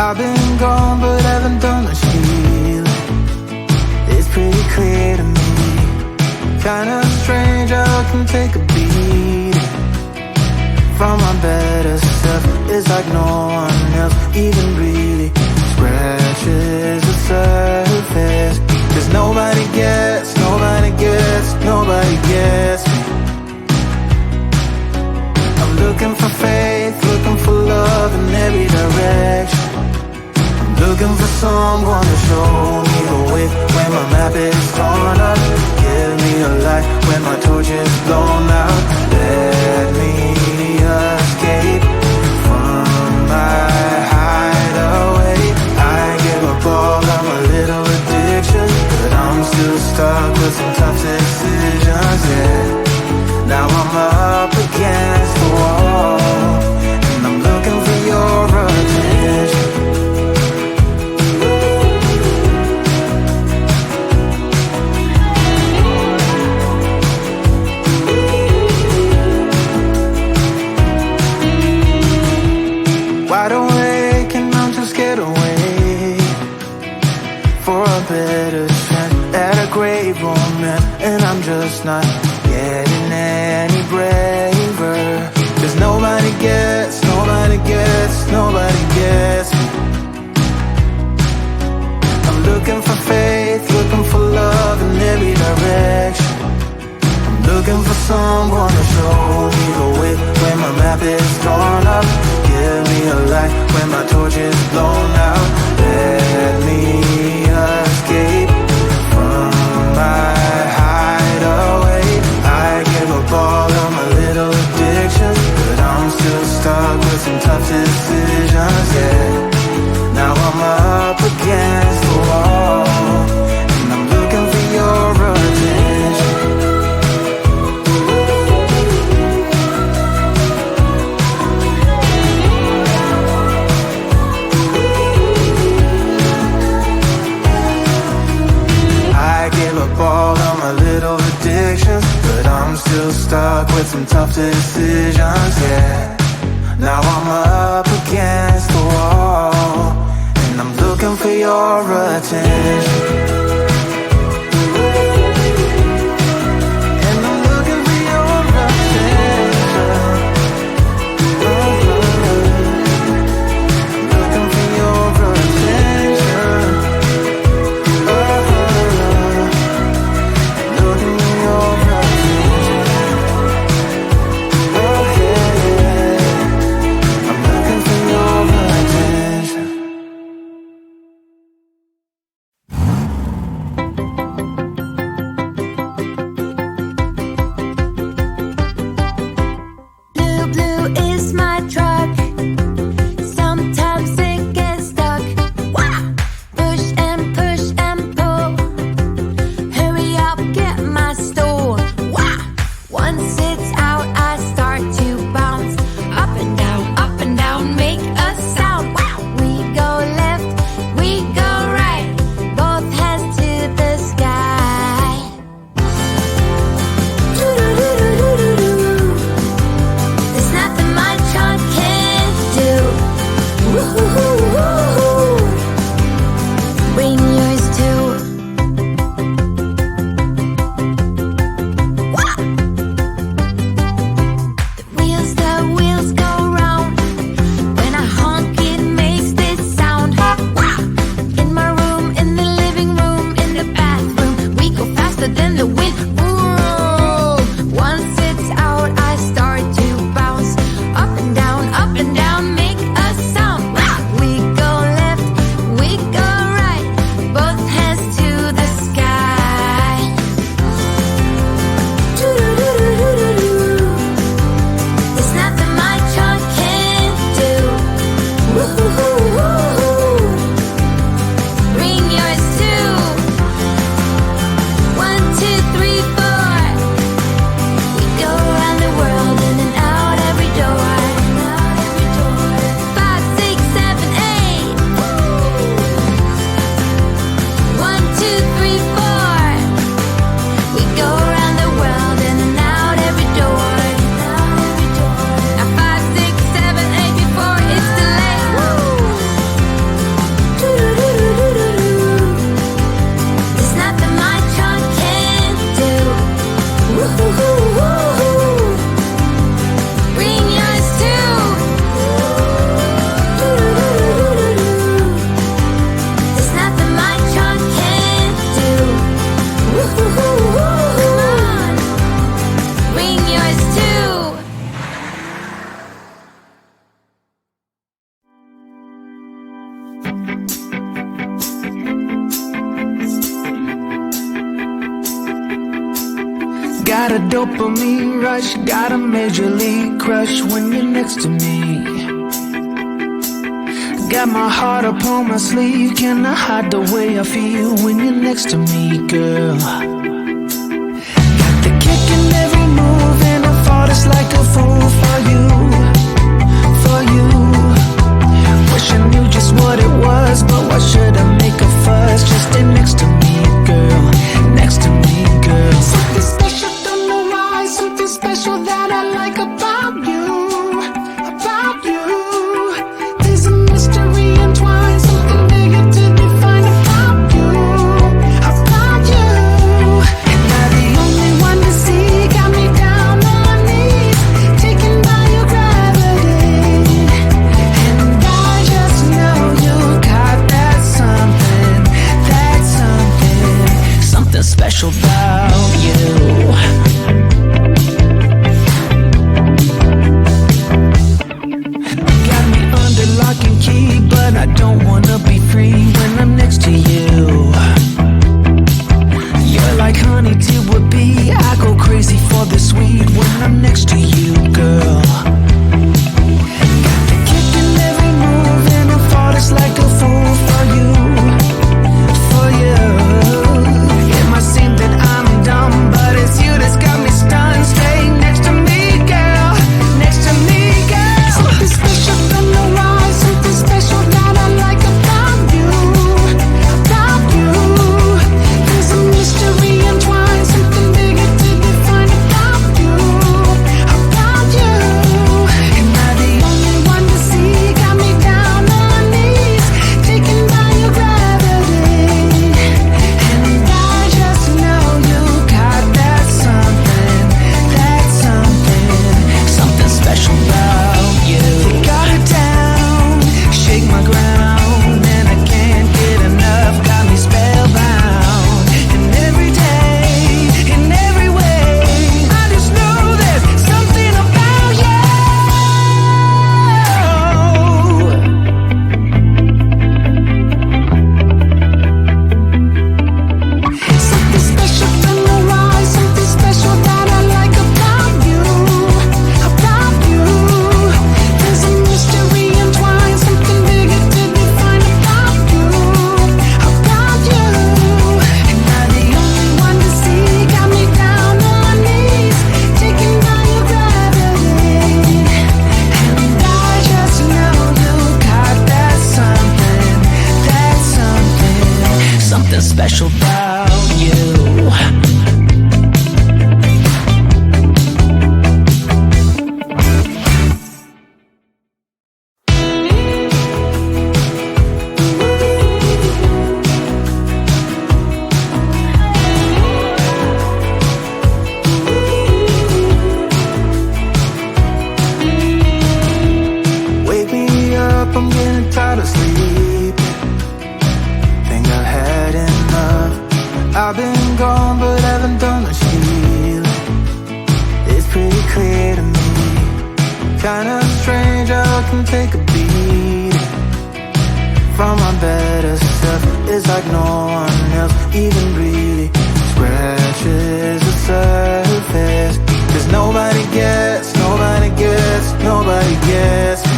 I've been gone but haven't done much healing. It's pretty clear to me, kinda strange how I can take a beating from my better self. It's like no one else even really scratches the surface. 'Cause nobody gets me. I'm looking for faith, looking for love in every direction. I'm looking for someone to show me the way when my map is torn up. Give me a light when my torch is blown out. Let me escape from my hideaway. I give up all of my little addictions, but I'm still stuck with some tough decisions, yeah. Now I'm up against the wall, and I'm looking for your attention. Wide awake and I'm too scared away for a better chance at a great romance, and I'm just not getting any braver. 'Cause nobody gets me. I'm looking for faith, looking for love in every direction. I'm looking for someone to show me the way when my map is torn up. Give me a light when my torch is blown out. Let me escape from my hideaway. I give up all of my little addictions, but I'm still stuck with some tough decisions, yeah. Now I'm up against the wall, and I'm looking for your attention. I give up all of my little addictions, but I'm still stuck with some tough decisions, yeah. Now I'm up against the wall, and I'm looking for your attention. And I'm looking for your attention. I'm looking for your attention. Looking for your attention. Got a dopamine rush, got a major league crush when you're next to me. Got my heart upon my sleeve, can I hide the way I feel when you're next to me, girl? Got the kick in every move and I fought it's like a fool for you, for you. Wish I knew just what it was, but why should I make a fuss? Just stay next to me, girl, next to me, girl. Something special, don't know why, something special that I like about you, about you. There's a mystery entwined, something bigger to define about you, about you. And I'm the only one to see, got me down on my knees, taken by your gravity. And I just know you got that something, something special about you. Got me under lock and key, but I don't wanna be free when I'm next to you. You're like honey to a bee, I go crazy for the sweet when I'm next to you, girl. Got the kick in every move and I fought it's like a fool for you, for you. It might seem that I'm dumb, but it's you that's got me stunned. Stay next to me, girl, next to me, girl. Something special, don't know why, something special that I like about you, about you. There's a mystery entwined, something bigger to define about you, about you. And I'm the only one to see, got me down on my knees, taken by your gravity. And I just know you got that something, something special about you. You got it down, shake my ground, and I can't get enough, got me spellbound. And every day, in every way, I just know there's something about you. Something special, don't know why, something special that I like about you, about you. There's a mystery entwined, something bigger to define about you, about you. And I'm the only one to see, got me down on my knees, taken by your gravity. And I just know you got that something special about you. Wake me up, I'm getting tired of sleeping. Think I've had enough. I've been gone, but haven't done much healing. It's pretty clear to me. Kinda strange how I can take a beating from my better self. It's like no one else even really scratches the surface. 'Cause nobody gets, nobody gets, nobody gets me.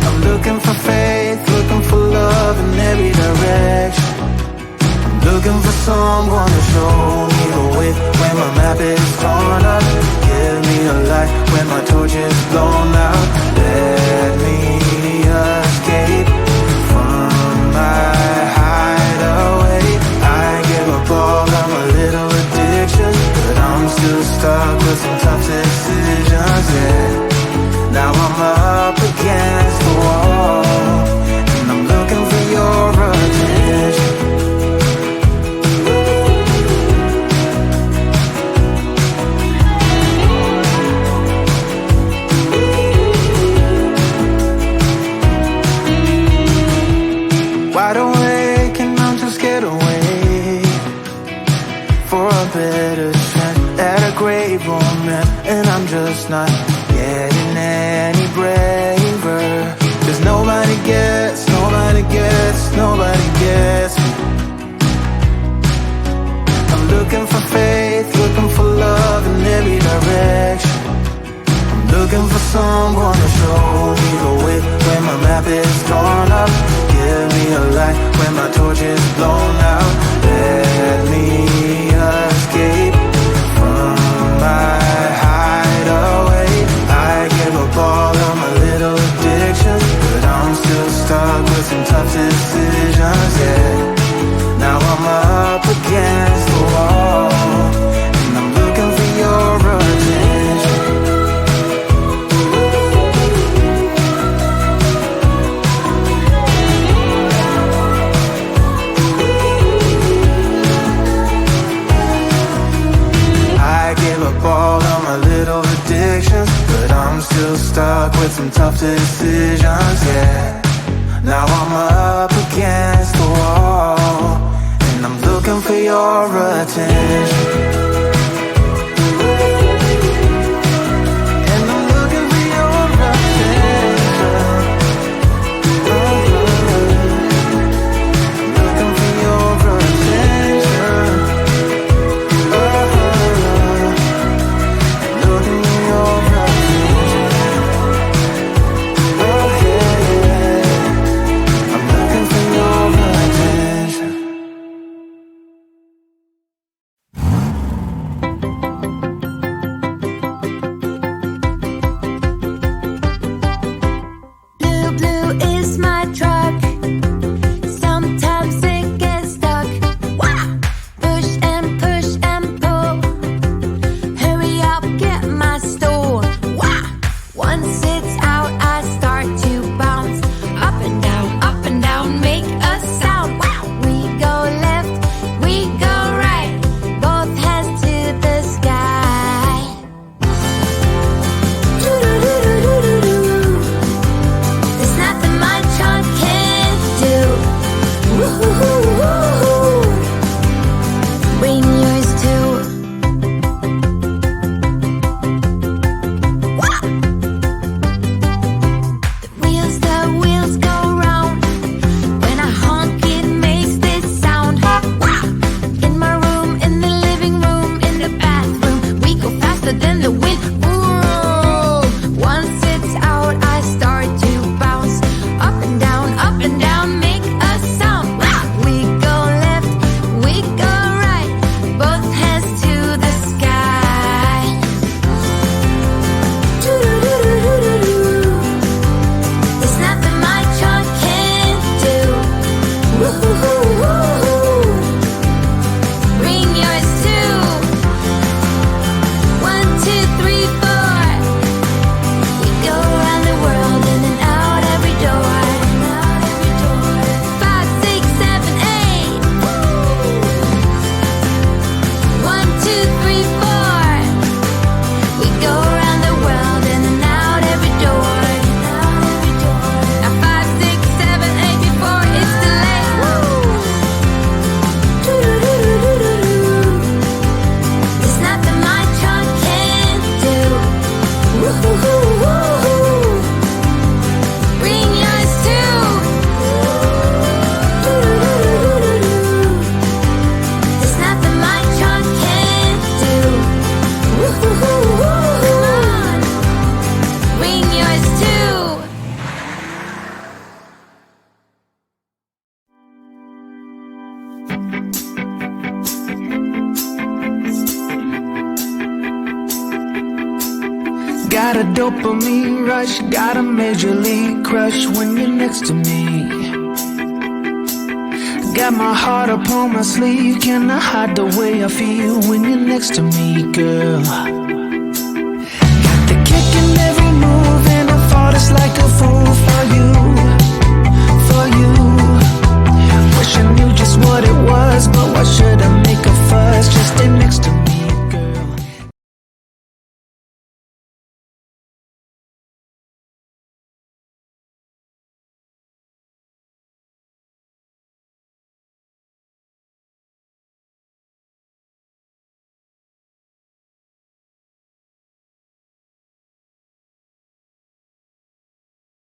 I'm looking for faith, looking for love in every direction. I'm looking for someone to show me the way when my map is torn up. Give me a light when my torch is blown out. Let me escape from my hideaway. I give up all of my little addictions, but I'm still stuck with some tough decisions, yeah. Now I'm up against the wall, and I'm looking for your attention. Wide awake and I'm too scared to wait for a better chance at a great romance, and I'm just not getting any braver. 'Cause nobody gets, nobody gets, nobody gets me. I'm looking for faith. looking for someone to show me the way when my map is torn up. Give me a light when my torch is blown out. Let me escape from my hideaway. I give up all of my little addictions, but I'm still stuck with some tough decisions, yeah. Now I'm up against the wall, and I'm looking for your attention. I gave up all of my little addictions, but I'm still stuck with some tough decisions, yeah. Now I'm up against the wall, and I'm looking for your attention. Got a dopamine rush, got a major league crush when you're next to me. Got my heart upon my sleeve, can I hide the way I feel when you're next to me, girl? Got the kick in every move and I fought us like a fool.